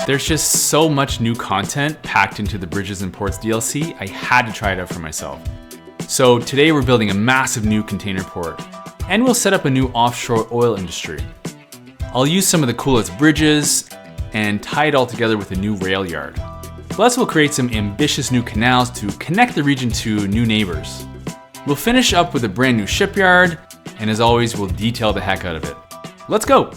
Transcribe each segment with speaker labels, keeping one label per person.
Speaker 1: There's just so much new content packed into the Bridges and Ports DLC, I had to try it out for myself. So today we're building a massive new container port, and we'll set up a new offshore oil industry. I'll use some of the coolest bridges and tie it all together with a new rail yard. Plus we'll create some ambitious new canals to connect the region to new neighbors. We'll finish up with a brand new shipyard, and as always, we'll detail the heck out of it. Let's go!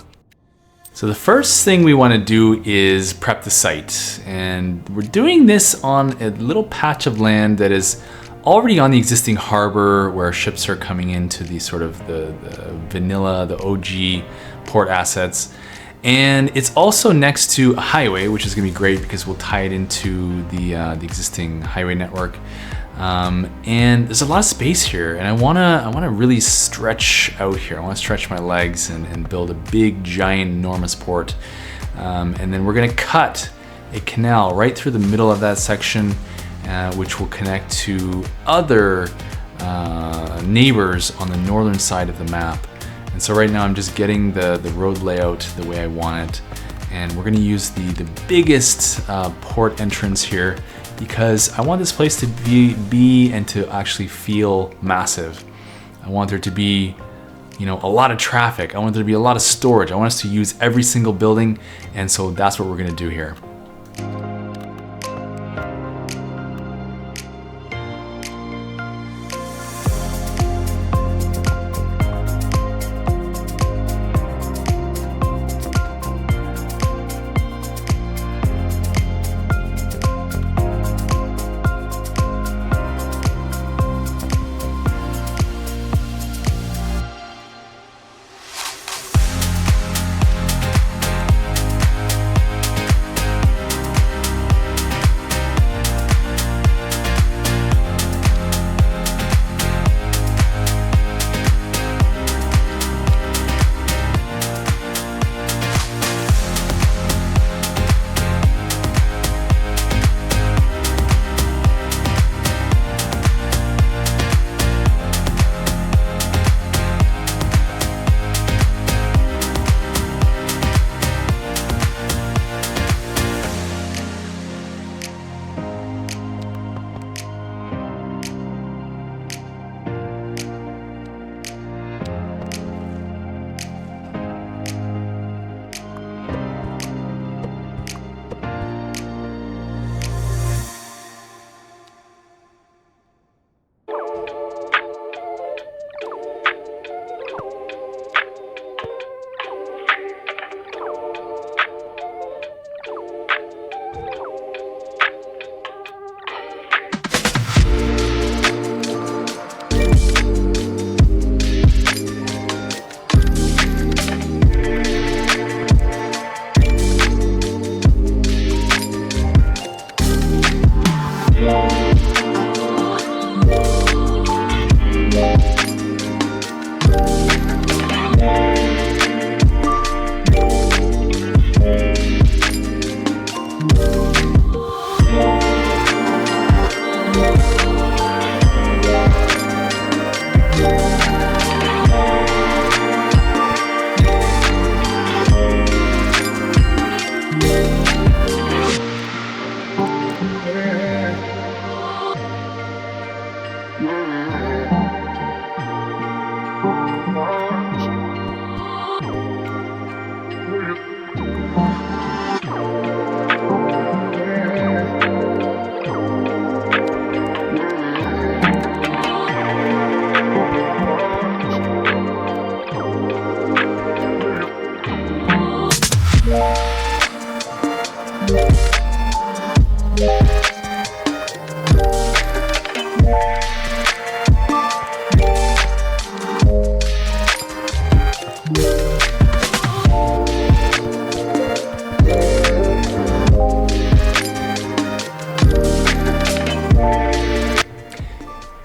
Speaker 1: So the first thing we want to do is prep the site, and we're doing this on a little patch of land that is already on the existing harbor where ships are coming into the sort of the vanilla, the OG port assets. And it's also next to a highway, which is going to be great because we'll tie it into the existing highway network. And there's a lot of space here, and I wanna really stretch out here. I wanna stretch my legs and build a big, giant, enormous port. And then we're gonna cut a canal right through the middle of that section, which will connect to other neighbors on the northern side of the map. And so right now I'm just getting the road layout the way I want it. And we're gonna use the biggest port entrance here, because I want this place to be and to actually feel massive. I want there to be, a lot of traffic. I want there to be a lot of storage. I want us to use every single building, and so that's what we're gonna do here.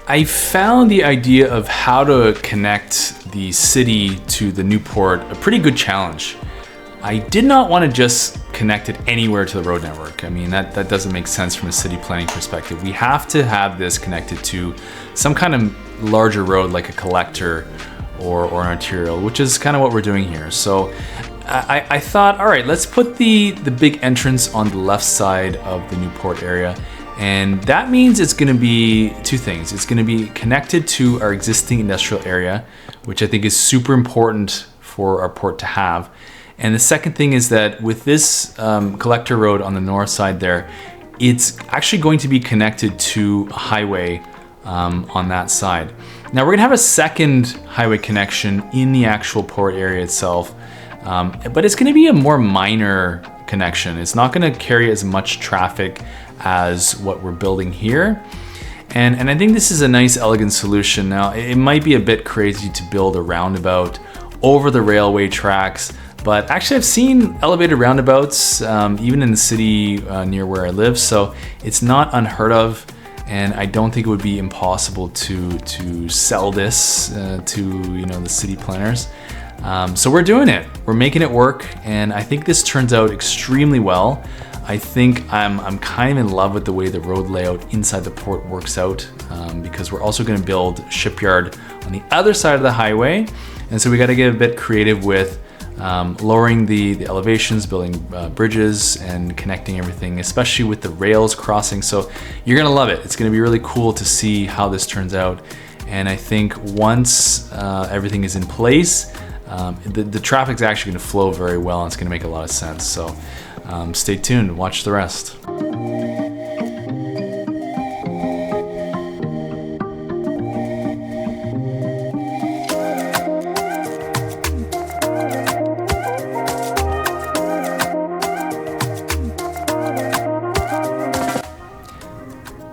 Speaker 1: I found the idea of how to connect the city to the new port a pretty good challenge. I did not want to just connect it anywhere to the road network. I mean, that doesn't make sense from a city planning perspective. We have to have this connected to some kind of larger road like a collector or an arterial, which is kind of what we're doing here. So I thought, all right, let's put the big entrance on the left side of the new port area. And that means it's gonna be two things. It's gonna be connected to our existing industrial area, which I think is super important for our port to have. And the second thing is that with this collector road on the north side there, it's actually going to be connected to a highway on that side. Now we're gonna have a second highway connection in the actual port area itself, but it's gonna be a more minor connection. It's not gonna carry as much traffic as what we're building here. And I think this is a nice, elegant solution. Now, it might be a bit crazy to build a roundabout over the railway tracks, but actually I've seen elevated roundabouts even in the city near where I live, so it's not unheard of. And I don't think it would be impossible to sell this to the city planners. So we're doing it. We're making it work, and I think this turns out extremely well. I think I'm kind of in love with the way the road layout inside the port works out, because we're also going to build Shipyard on the other side of the highway, and so we got to get a bit creative with lowering the elevations, building bridges, and connecting everything, especially with the rails crossing. So you're gonna love it. It's gonna be really cool to see how this turns out. And I think once everything is in place, the traffic's actually gonna flow very well, and it's gonna make a lot of sense. So stay tuned, watch the rest.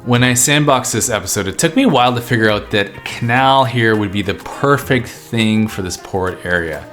Speaker 1: When I sandboxed this episode, it took me a while to figure out that Canal here would be the perfect thing for this port area.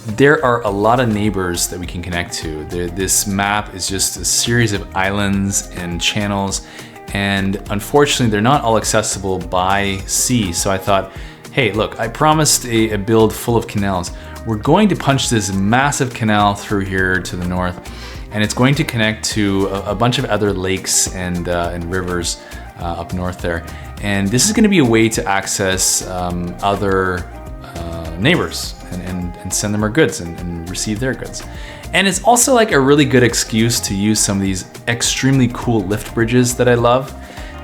Speaker 1: There are a lot of neighbors that we can connect to. This map is just a series of islands and channels, and unfortunately they're not all accessible by sea. So I thought, hey, look, I promised a build full of canals. We're going to punch this massive canal through here to the north, and it's going to connect to a bunch of other lakes and rivers up north there. And this is going to be a way to access other neighbors and send them our goods and receive their goods. And it's also like a really good excuse to use some of these extremely cool lift bridges that I love.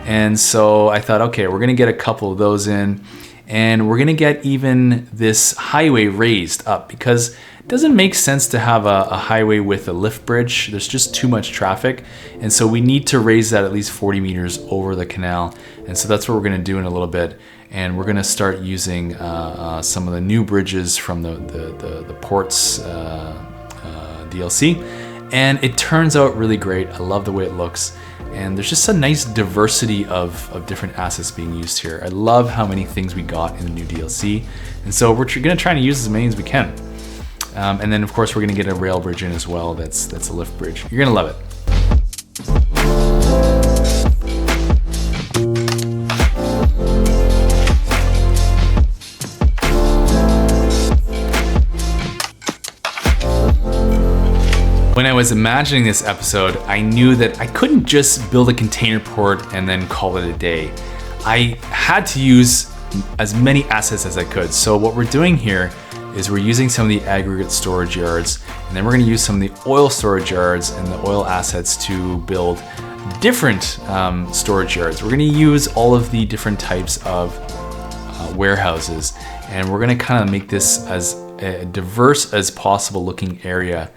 Speaker 1: And so I thought, okay, we're going to get a couple of those in, and we're going to get even this highway raised up, because it doesn't make sense to have a highway with a lift bridge. There's just too much traffic. And so we need to raise that at least 40 meters over the canal. And so that's what we're gonna do in a little bit. And we're gonna start using some of the new bridges from the ports DLC. And it turns out really great. I love the way it looks. And there's just a nice diversity of different assets being used here. I love how many things we got in the new DLC. And so we're gonna try to use as many as we can. And then of course we're gonna get a rail bridge in as well. That's a lift bridge. You're gonna love it. When I was imagining this episode, I knew that I couldn't just build a container port and then call it a day. I had to use as many assets as I could. So what we're doing here is we're using some of the aggregate storage yards, and then we're gonna use some of the oil storage yards and the oil assets to build different storage yards. We're gonna use all of the different types of warehouses, and we're gonna kind of make this as diverse as possible looking area,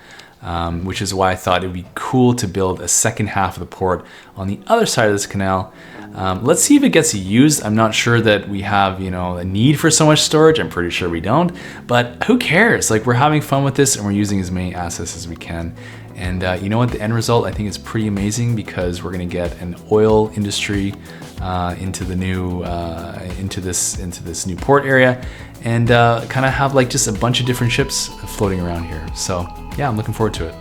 Speaker 1: which is why I thought it would be cool to build a second half of the port on the other side of this canal. Let's see if it gets used. I'm not sure that we have, a need for so much storage. I'm pretty sure we don't, but who cares? Like, we're having fun with this, and we're using as many assets as we can. And you know what? The end result, I think, is pretty amazing, because we're going to get an oil industry into the new into this new port area, and kind of have like just a bunch of different ships floating around here. So yeah, I'm looking forward to it.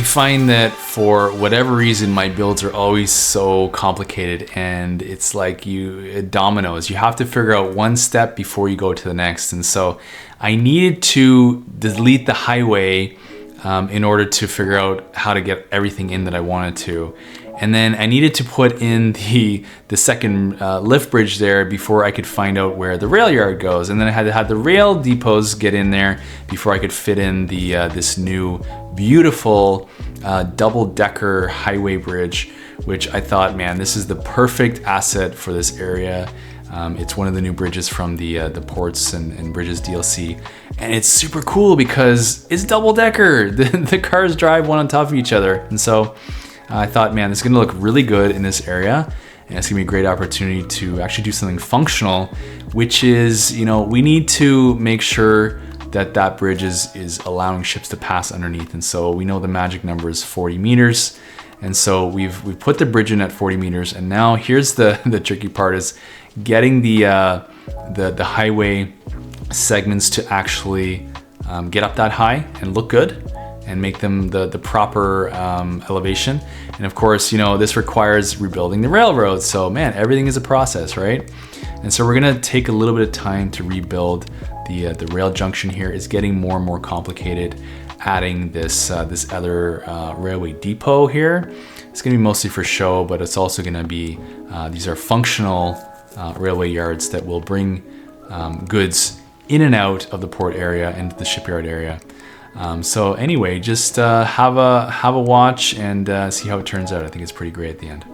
Speaker 1: find that for whatever reason, my builds are always so complicated, and it's like it dominoes. You have to figure out one step before you go to the next. And so I needed to delete the highway in order to figure out how to get everything in that I wanted to. And then I needed to put in the second lift bridge there before I could find out where the rail yard goes. And then I had to have the rail depots get in there before I could fit in this new beautiful double-decker highway bridge, which I thought, man, this is the perfect asset for this area. It's one of the new bridges from the Ports and Bridges DLC. And it's super cool because it's double-decker. The cars drive one on top of each other. And so I thought, man, this is gonna look really good in this area, and it's gonna be a great opportunity to actually do something functional, which is, we need to make sure that bridge is allowing ships to pass underneath. And so we know the magic number is 40 meters. And so we've put the bridge in at 40 meters. And now here's the tricky part, is getting the highway segments to actually get up that high and look good, and make them the proper elevation. And of course, this requires rebuilding the railroad. So man, everything is a process, right? And so we're gonna take a little bit of time to rebuild the rail junction here. Is getting more and more complicated. Adding this other railway depot here. It's gonna be mostly for show, but it's also gonna be, these are functional railway yards that will bring goods in and out of the port area into the shipyard area. So anyway, just have a watch and see how it turns out. I think it's pretty great at the end.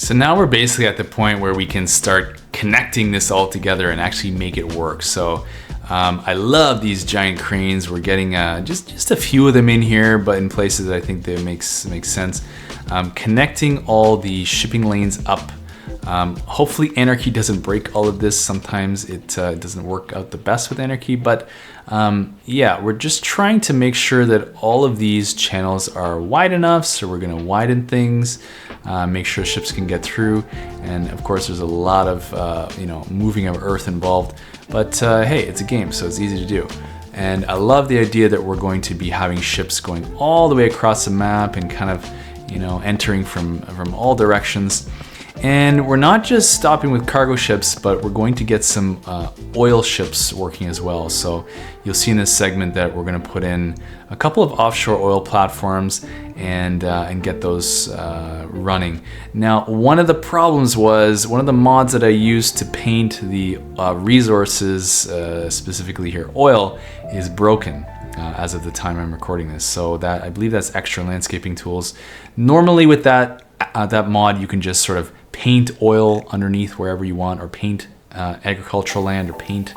Speaker 1: So now we're basically at the point where we can start connecting this all together and actually make it work. So I love these giant cranes. We're getting just a few of them in here, but in places that I think that makes sense. Connecting all the shipping lanes up. Hopefully Anarchy doesn't break all of this. Sometimes it doesn't work out the best with Anarchy, but yeah, we're just trying to make sure that all of these channels are wide enough. So we're gonna widen things, make sure ships can get through. And of course there's a lot of moving of earth involved, but hey, it's a game, so it's easy to do. And I love the idea that we're going to be having ships going all the way across the map and kind of, entering from all directions. And we're not just stopping with cargo ships, but we're going to get some oil ships working as well. So you'll see in this segment that we're going to put in a couple of offshore oil platforms and get those running. Now, one of the problems was one of the mods that I used to paint the resources, specifically here oil, is broken. As of the time I'm recording this. So that, I believe that's extra landscaping tools. Normally with that mod, you can just sort of paint oil underneath wherever you want, or paint agricultural land, or paint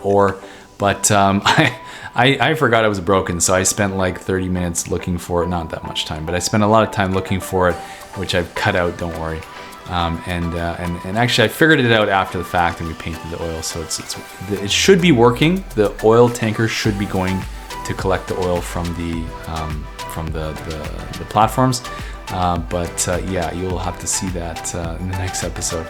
Speaker 1: ore. But I forgot it was broken, so I spent like 30 minutes looking for it. Not that much time, but I spent a lot of time looking for it, which I've cut out, don't worry. And actually I figured it out after the fact, and we painted the oil, so it should be working. The oil tanker should be going to collect the oil from the platforms. Yeah, you'll have to see that in the next episode.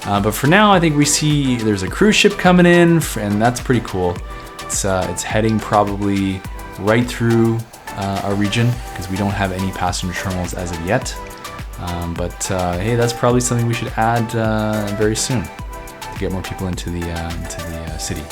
Speaker 1: But for now, I think we see there's a cruise ship coming in, and that's pretty cool. It's heading probably right through our region, because we don't have any passenger terminals as of yet. Hey, that's probably something we should add very soon to get more people into the city.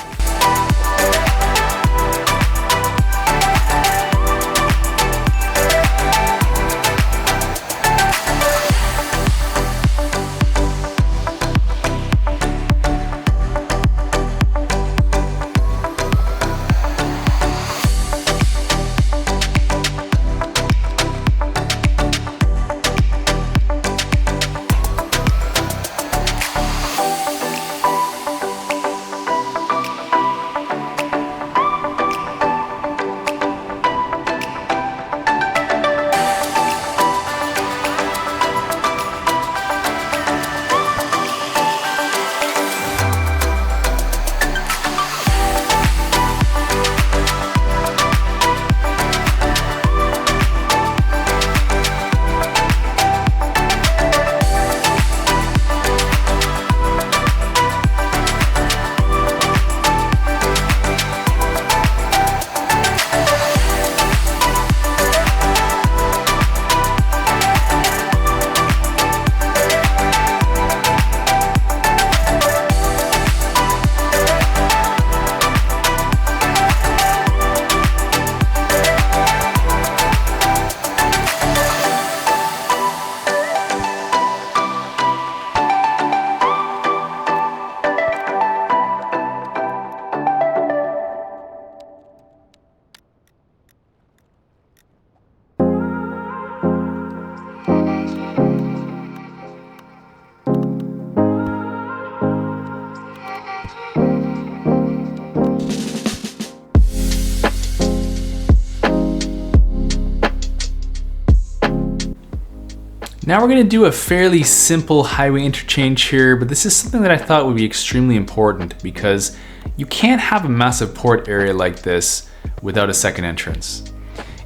Speaker 1: Now we're going to do a fairly simple highway interchange here, but this is something that I thought would be extremely important, because you can't have a massive port area like this without a second entrance.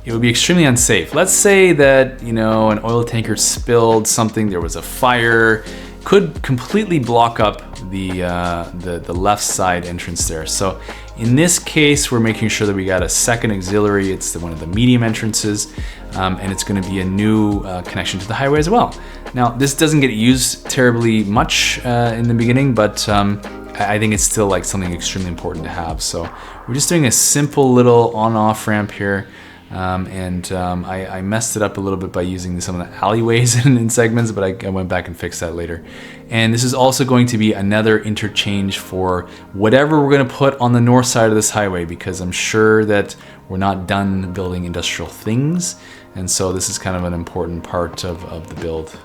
Speaker 1: It would be extremely unsafe. Let's say that, an oil tanker spilled something, there was a fire, could completely block up the left side entrance there. So in this case, we're making sure that we got a second auxiliary. It's one of the medium entrances, and it's going to be a new connection to the highway as well. Now, this doesn't get used terribly much in the beginning, but I think it's still like something extremely important to have. So we're just doing a simple little on-off ramp here. I messed it up a little bit by using some of the alleyways in segments, but I went back and fixed that later. And this is also going to be another interchange for whatever we're going to put on the north side of this highway, because I'm sure that we're not done building industrial things. And so this is kind of an important part of the build.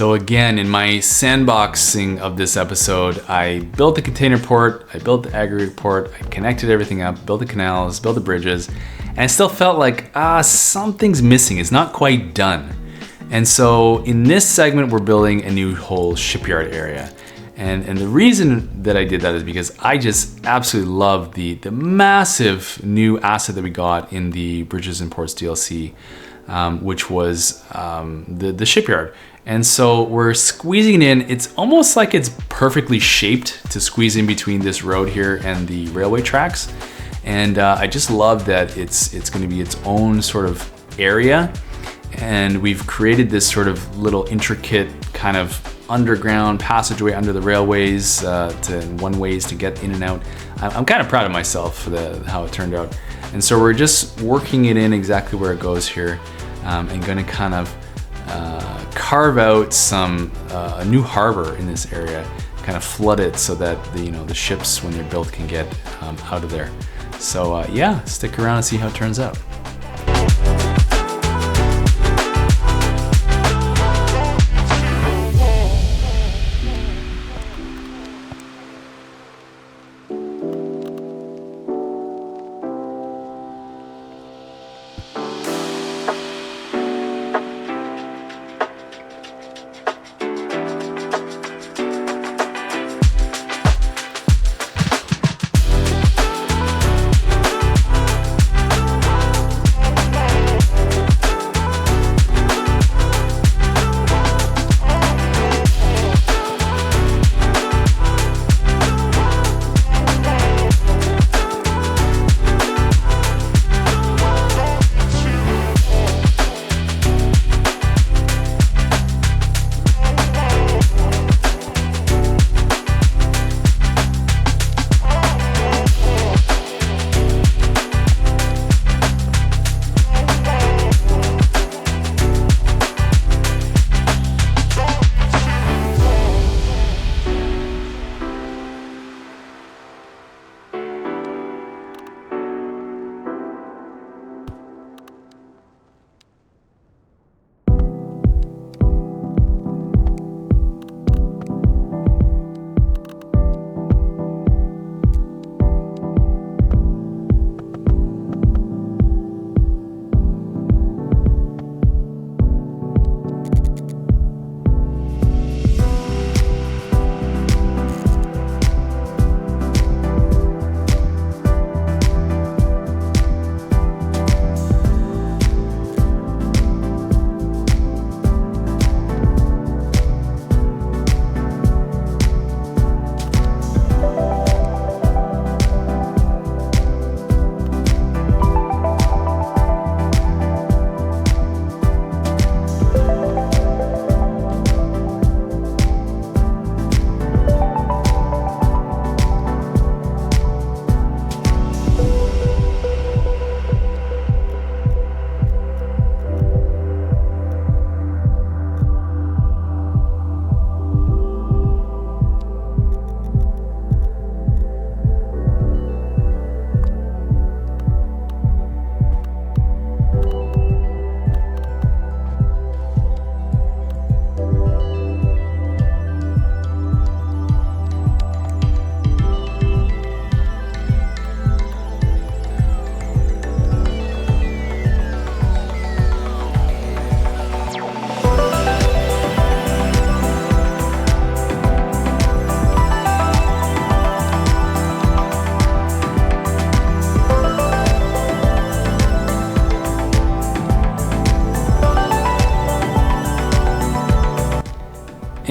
Speaker 1: So again, in my sandboxing of this episode, I built the container port, I built the aggregate port, I connected everything up, built the canals, built the bridges, and I still felt like, something's missing, it's not quite done. And so in this segment, we're building a new whole shipyard area. And the reason that I did that is because I just absolutely love the massive new asset that we got in the Bridges and Ports DLC, which was the shipyard. And so we're squeezing in, it's almost like it's perfectly shaped to squeeze in between this road here and the railway tracks. And I just love that it's gonna be its own sort of area. And we've created this sort of little intricate kind of underground passageway under the railways to one ways to get in and out. I'm kind of proud of myself for how it turned out. And so we're just working it in exactly where it goes here, and gonna kind of carve out a new harbor in this area, kind of flood it so that the ships when they're built can get out of there. So yeah, stick around and see how it turns out.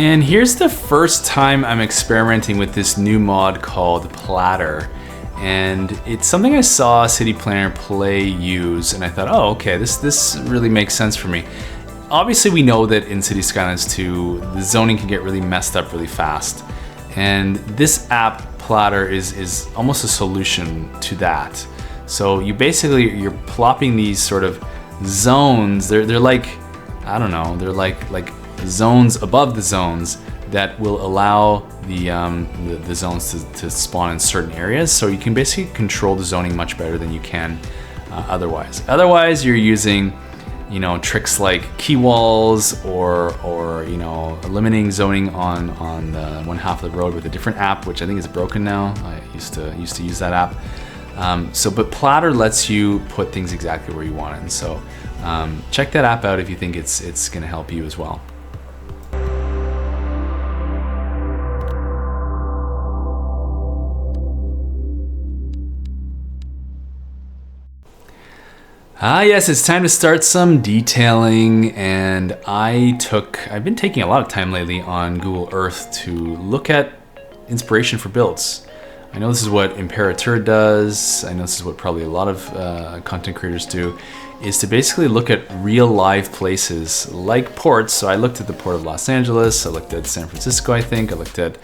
Speaker 1: And here's the first time I'm experimenting with this new mod called Platter. And it's something I saw City Planner Play use, and I thought, oh, okay, this really makes sense for me. Obviously, we know that in City Skylines 2, the zoning can get really messed up really fast. And this app, Platter, is almost a solution to that. So you're plopping these sort of zones. They're like, I don't know, they're like zones above the zones that will allow the zones to spawn in certain areas. So you can basically control the zoning much better than you can otherwise. Otherwise, you're using you know, tricks like key walls or you know, eliminating zoning on the one half of the road with a different app, which I think is broken now. I used to use that app. But Platter lets you put things exactly where you want it. And so check that app out if you think it's going to help you as well. Yes, it's time to start some detailing, and I've been taking a lot of time lately on Google Earth to look at inspiration for builds. I know this is what Imperator does. I know this is what probably a lot of content creators do, is to basically look at real live places like ports. So I looked at the port of Los Angeles, I looked at San Francisco, I think, I looked at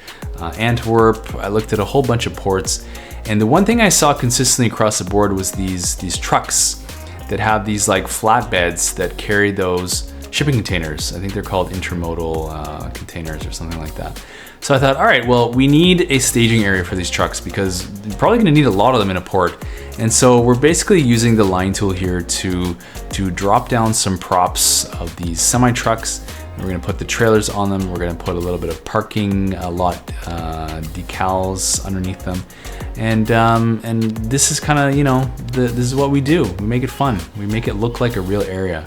Speaker 1: Antwerp, I looked at a whole bunch of ports. And the one thing I saw consistently across the board was these trucks that have these like flatbeds that carry those shipping containers. I think they're called intermodal containers or something like that. So I thought, all right, well, we need a staging area for these trucks because you're probably gonna need a lot of them in a port. And so we're basically using the line tool here to drop down some props of these semi trucks. We're gonna put the trailers on them. We're gonna put a little bit of parking lot decals underneath them. And this is kind of, you know, this is what we do. We make it fun. We make it look like a real area.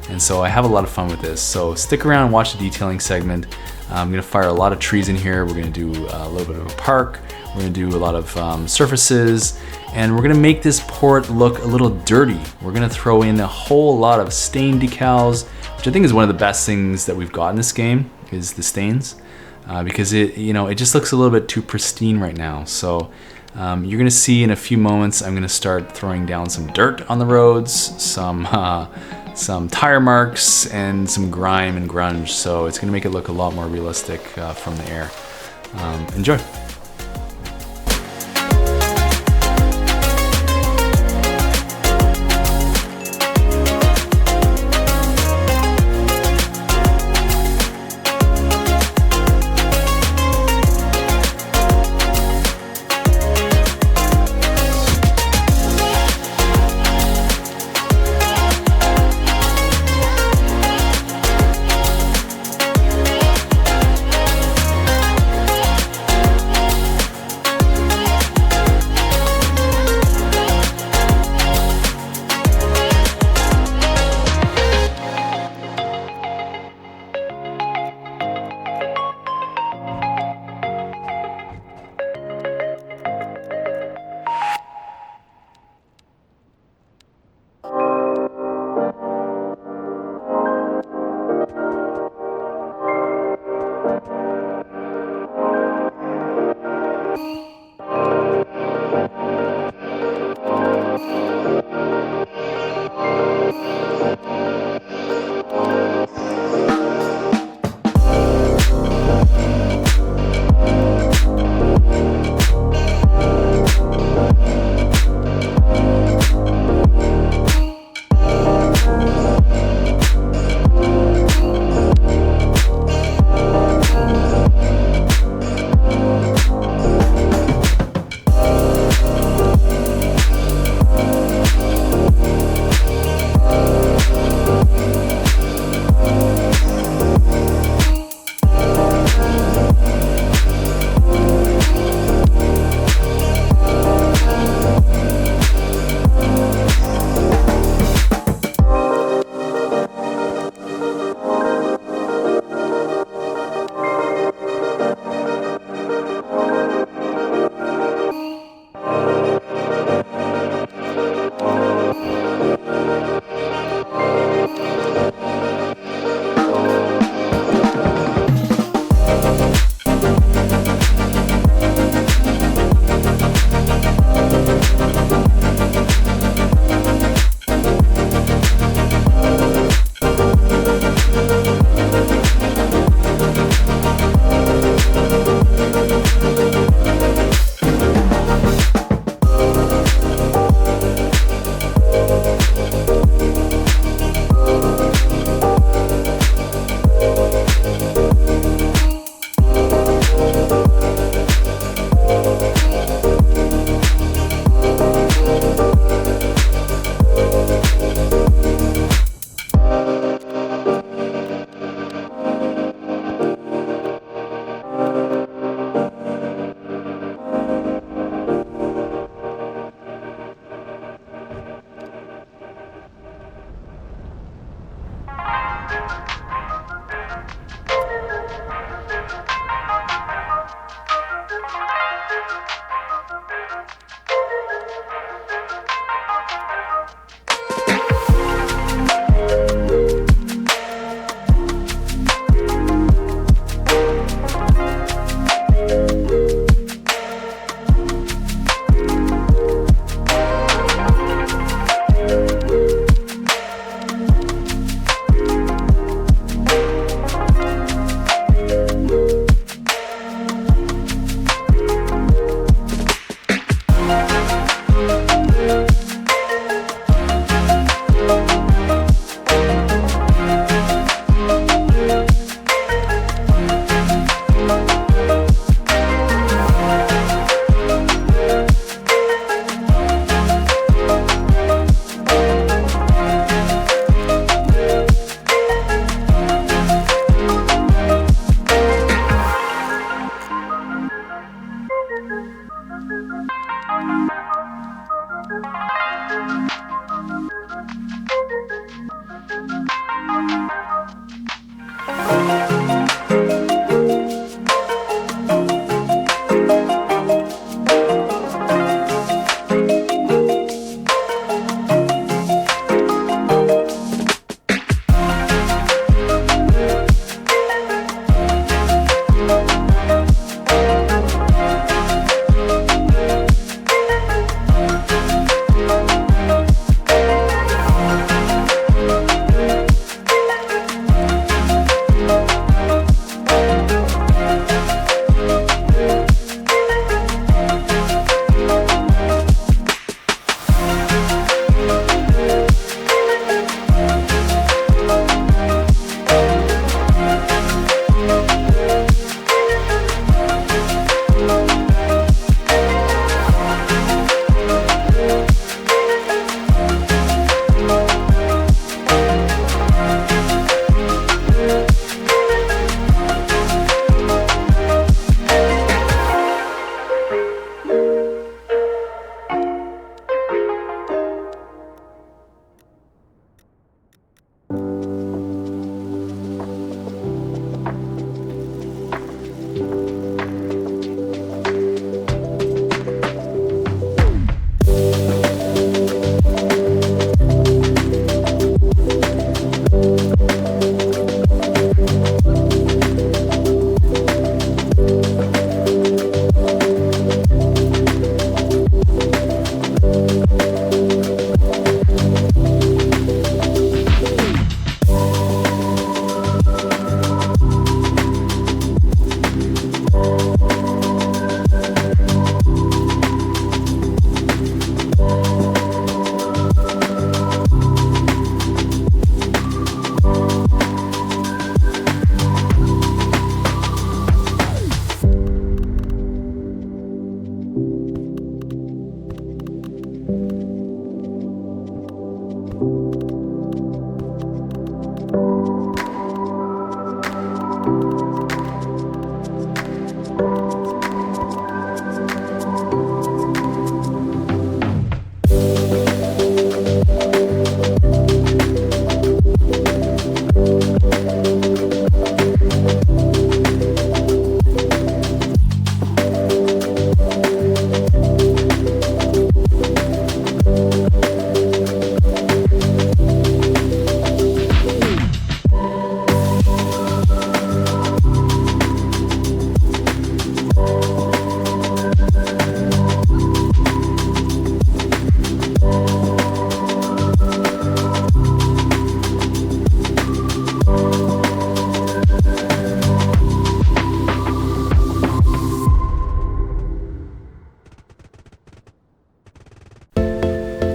Speaker 1: And so I have a lot of fun with this. So stick around and watch the detailing segment. I'm gonna fire a lot of trees in here. We're gonna do a little bit of a park. We're gonna do a lot of surfaces. And we're gonna make this port look a little dirty. We're gonna throw in a whole lot of stain decals, which I think is one of the best things that we've got in this game, is the stains. Because it just looks a little bit too pristine right now. So you're gonna see in a few moments, I'm gonna start throwing down some dirt on the roads, some tire marks, and some grime and grunge. So it's gonna make it look a lot more realistic from the air. Enjoy.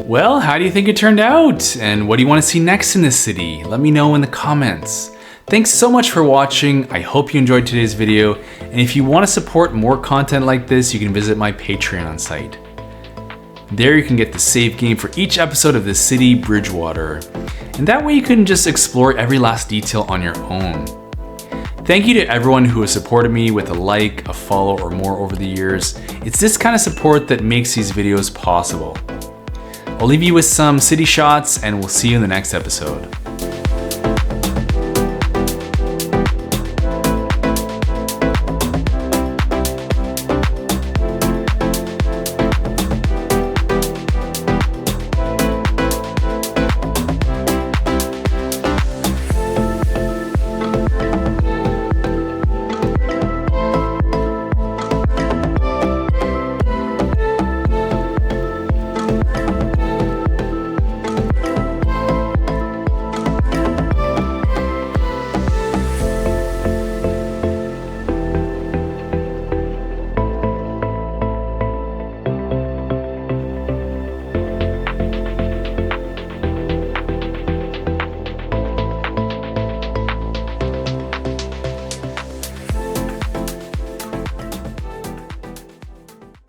Speaker 1: Well, how do you think it turned out? And what do you want to see next in this city? Let me know in the comments. Thanks so much for watching. I hope you enjoyed today's video. And if you want to support more content like this, you can visit my Patreon site. There you can get the save game for each episode of the city, Bridgewater. And that way you can just explore every last detail on your own. Thank you to everyone who has supported me with a like, a follow, or more over the years. It's this kind of support that makes these videos possible. I'll leave you with some city shots and we'll see you in the next episode.